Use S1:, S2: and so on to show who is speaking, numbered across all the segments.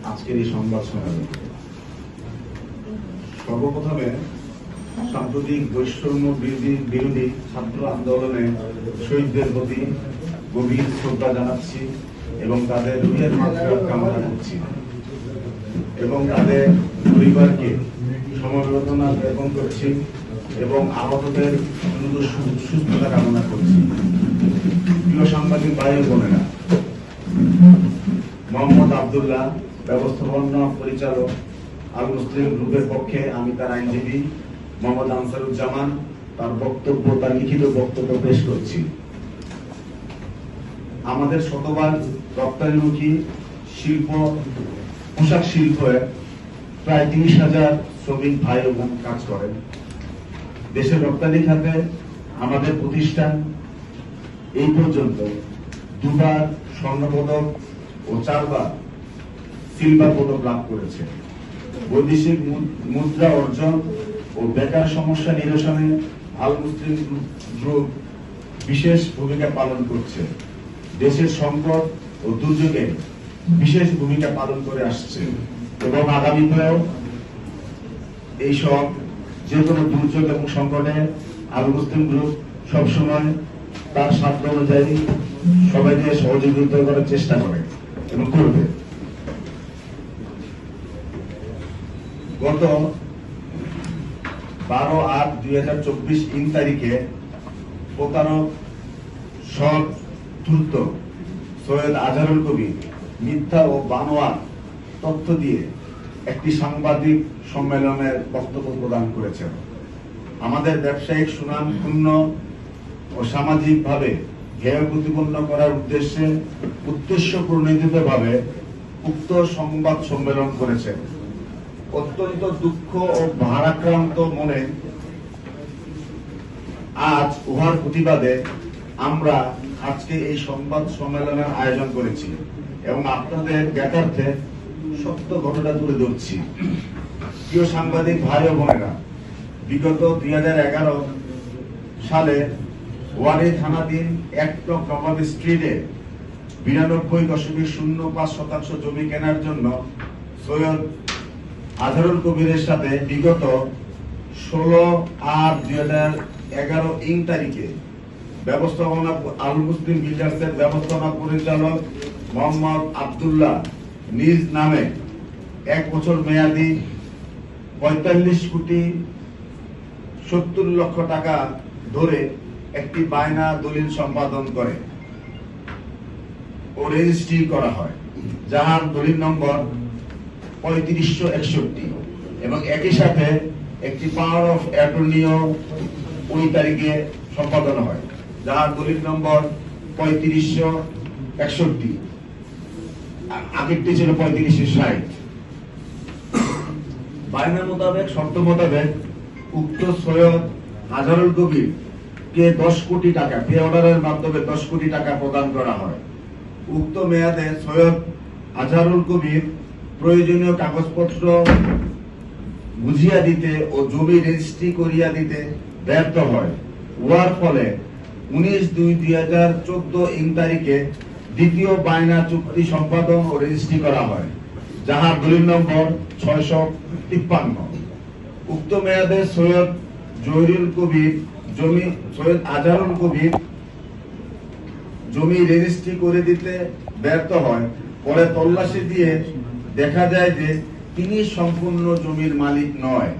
S1: আজকের এই সংবাদ সম্মেলন। সর্বপ্রথমে সাম্প্রতিক বৈষম্য বিরোধী ছাত্র আন্দোলনে শহীদদের প্রতি গভীর শ্রদ্ধা জানাচ্ছি এবং তাদের রুহের মাগফিরাত কামনা করছি এবং তাদের পরিবারকে সমবেদনা জ্ঞাপন করছি এবং আহতদের দ্রুত সুস্থতা কামনা করছি। প্রিয় সাংবাদিক ভাই ও বোনেরা, মোহাম্মদ আব্দুল্লাহ, ব্যবস্থাপনা পরিচালক, আল মুসলিম গ্রুপের পক্ষে আমি তার আইনজীবী মোহাম্মদ আনসারুজ্জামান তার লিখিত বক্তব্য পেশ করছি। আমাদের শতভাগ রপ্তানিমুখী শিল্প পোশাক শিল্পে প্রায় 30,000 শ্রমিক ভাই ও বোন কাজ করেন। দেশের রপ্তানি খাতে আমাদের প্রতিষ্ঠান এই পর্যন্ত 2বার স্বর্ণপদক ও 4বার সিলভার পদক লাভ করেছে। বৈদেশিক মুদ্রা অর্জন ও বেকার সমস্যা নিরসনে আল মুসলিম গ্রুপ বিশেষ ভূমিকা পালন করছে। দেশের সংকট ও দুর্যোগে বিশেষ ভূমিকা পালন করে আসছে এবং আগামীতেও এইসব যে কোনো দুর্যোগ এবং সংকটে আল মুসলিম গ্রুপ সবসময় তার সাধ্য অনুযায়ী সবাইকে সহযোগিতা করার চেষ্টা করে এবং করবে। গত 12/8/2024 তারিখে প্রতারক সৎ ধূর্ত সৈয়দ আজহারুল কবির মিথ্যা ও বানোয়াট তথ্য দিয়ে একটি সাংবাদিক সম্মেলনের বক্তব্য প্রদান করেছেন। আমাদের ব্যবসায়িক সুনাম ক্ষুণ্ণ ও সামাজিকভাবে হেয় প্রতিপন্ন করার উদ্দেশ্য প্রণোদিতভাবে উক্ত সংবাদ সম্মেলন করেছেন। অত্যন্ত দুঃখ ও ভারাক্রান্ত মনে আজ উহার প্রতিবাদে আমরা আজকে এই সংবাদ সম্মেলনের আয়োজন করেছি এবং আপনাদের জ্ঞাতার্থে সত্য ঘটনা তুলে ধরছি। প্রিয় সাংবাদিক ভাই ও বোনেরা, বিগত 2011 সালে ওয়ারি থানাধীন 1 নং নবাব স্ট্রিটে 92.05% জমি কেনার জন্য সৈয়দ আজহারুল কবিরের সাথে বিগত 16/8/2011 তারিখে ব্যবস্থাপনা আল মুসলিম বিল্ডার্সের ব্যবস্থাপনা পরিচালক মোহাম্মদ আব্দুল্লাহ নিজ নামে 1 বছর মেয়াদী 45,70,00,000 টাকা ধরে একটি বায়না দলিল সম্পাদন করে ও রেজিস্ট্রি করা হয়, যাহার দলিল নম্বর 3561 এবং একই সাথে একটি পাওয়ার অফ অ্যাটর্নিও ওই তারিখে সম্পাদন হয়, যাহার দলিল নম্বর 3561, আগেরটি ছিল 3560। বায়না মোতাবেক শর্ত মোতাবেক উক্ত সৈয়দ আজহারুল কবির কে 10 কোটি টাকা পে অর্ডারের মাধ্যমে 10 কোটি টাকা প্রদান করা হয়। উক্ত মেয়াদে সৈয়দ আজহারুল কবির প্রয়োজনীয় কাগজপত্র বুঝিয়া দিতে ও জমি রেজিস্ট্রি করিয়া দিতে ব্যর্থ হয়। উহার ফলে 19/2/2014 তারিখে দ্বিতীয় বায়না চুক্তি সম্পাদন ও রেজিস্ট্রি করা হয়, যাহার দলিল নম্বর 653। উক্ত মেয়াদে সৈয়দ আজহারুল কবির জমি রেজিস্ট্রি করে দিতে ব্যর্থ হয়। পরে তল্লাশি দিয়ে দেখা যায় যে তিনি সম্পূর্ণ জমির মালিক নয়।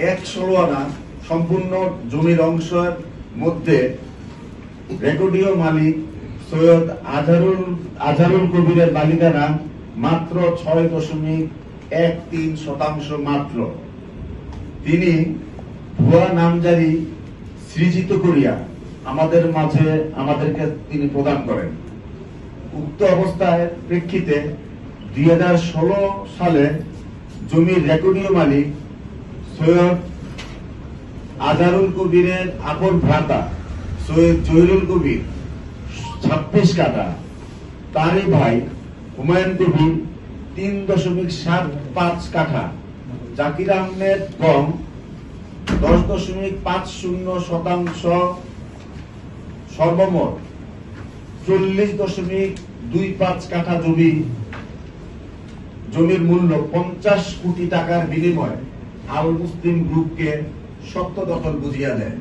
S1: 1/16 আনা সম্পূর্ণ জমির অংশের মধ্যে রেকর্ডীয় মালিক সৈয়দ আজহারুল কবিরের মালিকানা মাত্র 6.13% মাত্র। তিনি ভুয়া নামজারি সৃজিত করিয়া আমাদেরকে তিনি প্রদান করেন। উক্ত অবস্থায় প্রেক্ষিতে 2016 সালে জমির রেকর্ডীয় মালিক সৈয়দ আজহারুল কবিরের আপন ভ্রাতা সৈয়দ জহিরুল কবির 26 কাঠা, তারই ভাই হুমায়ুন কবির 3.75 কাঠা, জাকির আহমেদ গম 10.50%, সর্বমোট 40.2 2-5 কাঠা জমির মূল্য 50 কোটি টাকার বিনিময়ে আল মুসলিম গ্রুপকে সত্য দখল বুঝিয়ে দেয়।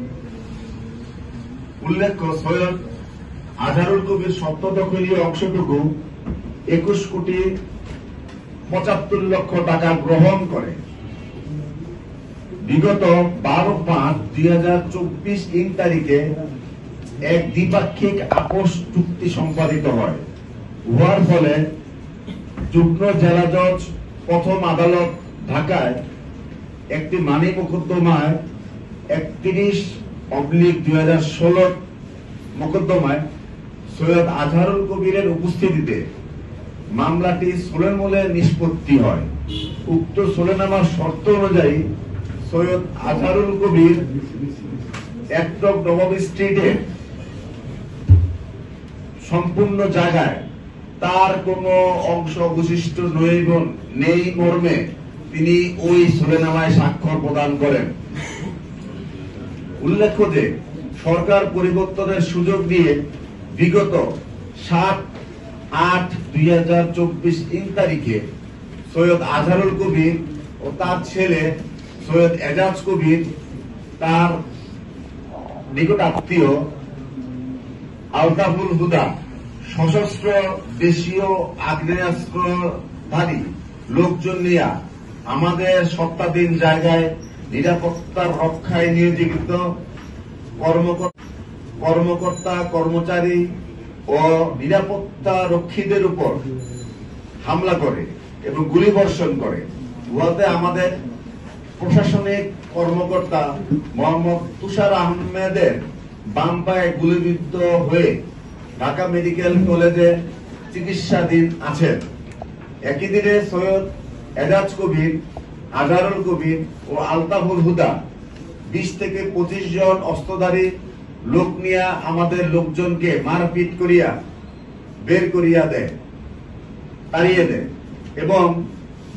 S1: উল্লেখ্য, সৈয়দ আজহারুল কবির সত্য দখলীয় অংশটুকু 21 কোটি 75 লক্ষ টাকা গ্রহণ করে। বিগত 12/5/2024 তারিখে এক দ্বিপাক্ষিক আপোষ চুক্তি সম্পাদিত হয়। হওয়ার ফলে যুগ্ম জেলা জজ প্রথম আদালত ঢাকায় একটি মানি মোকদ্দমায় 31/2016 মোকদ্দমায় সৈয়দ আজহারুল কবিরের উপস্থিতিতে মামলাটি সোলেনমূলে নিষ্পত্তি হয়। উক্ত সোলেনামার শর্ত অনুযায়ী সৈয়দ আজহারুল কবির 1 নবাব স্ট্রিটে সম্পূর্ণ জায়গায় তার কোনো অংশ অবশিষ্ট নেই মর্মে তিনি ওই সোলেনামায় স্বাক্ষর প্রদান করেন। উল্লেখ্য যে সরকার পরিবর্তনের সুযোগ দিয়ে বিগত 7/8/2024 তারিখে সৈয়দ আজহারুল কবির ও তার ছেলে সৈয়দ এজাজ কবির, তার নিকট আত্মীয় আলতাফুল হুদা, সশস্ত্র দেশীয় আগ্নেয়াস্ত্রধারী লোকজন নিয়ে আমাদের সত্তাধীন জায়গায় নিরাপত্তার রক্ষায় নিয়োজিত কর্মকর্তা কর্মচারী ও নিরাপত্তা রক্ষীদের উপর হামলা করে এবং গুলিবর্ষণ করে। উহাতে আমাদের প্রশাসনিক কর্মকর্তা মোহাম্মদ তুষার আহমেদের বাম পায়ে গুলিবিদ্ধ হয়ে ঢাকা মেডিকেল কলেজে চিকিৎসাধীন আছেন। একই দিনে সৈয়দ এজাজ কবির, আজহারুল কবির ও আলতাফুল হুদা 20 থেকে 25 জন অস্ত্রধারী লোক নিয়ে আমাদের লোকজনকে মারপিট করিয়া বের করিয়া তাড়িয়ে দেয় এবং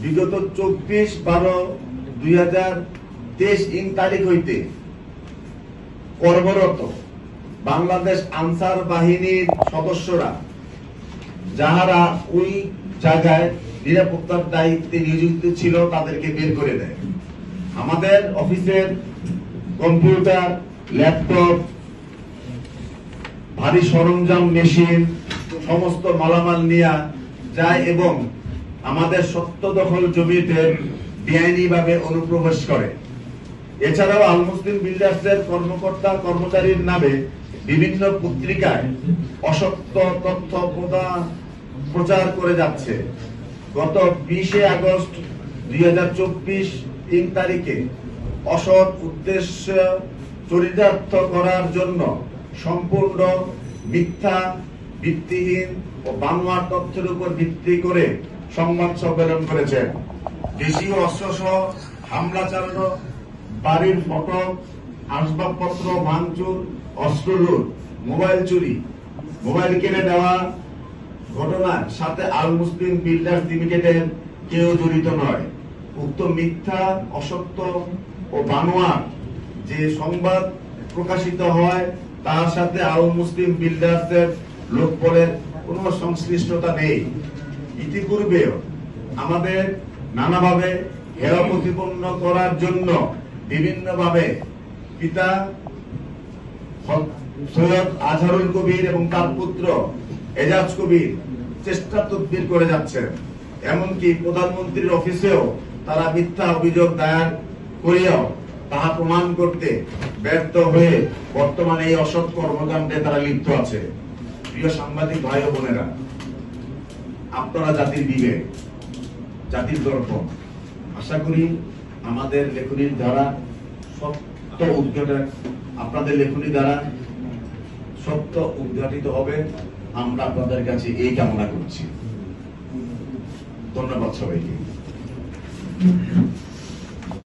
S1: বিগত 24/12/2023 তারিখ হইতে কর্মরত বাংলাদেশ আনসার বাহিনীর সদস্যরা যাহারা ওই জায়গায় নিরাপত্তার দায়িত্বে নিয়োজিত ছিল তাদেরকে বের করে দেয়। আমাদের অফিসের কম্পিউটার, ল্যাপটপ, ভারী সরঞ্জাম, মেশিন সমস্ত মালামাল নিয়ে যায় এবং আমাদের সত্য দখল জমিতে বেআইনিভাবে অনুপ্রবেশ করে। এছাড়াও আল মুসলিম বিল্ডার্সের কর্মকর্তা কর্মচারীর নামে বিভিন্ন পত্রিকায় অসত্য তথ্য প্রচার করে যাচ্ছে। গত 20 আগস্ট 2024 তারিখে অসৎ উদ্দেশ্য চরিতার্থ করার জন্য সম্পূর্ণ মিথ্যা, ভিত্তিহীন ও বানোয়াট তথ্যের উপর ভিত্তি করে সংবাদ সম্মেলন করেছেন। দেশীয় অস্ত্রসহ হামলা চালানো, বাড়ির ফটক, আসবাবপত্র ভাঙচুর, অস্ত্র লুট, মোবাইল চুরি, মোবাইল কেড়ে নেওয়া ঘটনার সাথে আল মুসলিম বিল্ডার্স লিমিটেডের কেউ জড়িত নয়। উক্ত মিথ্যা, অসত্য ও বানোয়াট যে সংবাদ প্রকাশিত হয় তার সাথে আল মুসলিম বিল্ডার্সের লোকবলের কোনো সংশ্লিষ্টতা নেই। ইতিপূর্বেও আমাদের নানাভাবে হেরা প্রতিপন্ন করার জন্য বিভিন্নভাবে পিতা সৈয়দ আজহারুল কবির এবং তার পুত্র এজাজ কবির চেষ্টা তদবির করে যাচ্ছেন। এমনকি প্রধানমন্ত্রীর অফিসেও তারা মিথ্যা অভিযোগ দায়ের করিয়াও তাহা প্রমাণ করতে ব্যর্থ হয়ে বর্তমানে এই অসৎ কর্মকাণ্ডে তারা লিপ্ত আছে। প্রিয় সাংবাদিক ভাই ও বোনেরা, আপনারা জাতির বিবেক, জাতির দর্পণ। আশা করি আমাদের লেখনীর দ্বারা সত্য উদ্ঘাটন, আপনাদের লেখনী দ্বারা সত্য উদ্ঘাটিত হবে। আমরা আপনাদের কাছে এই কামনা করছি। ধন্যবাদ সবাইকে।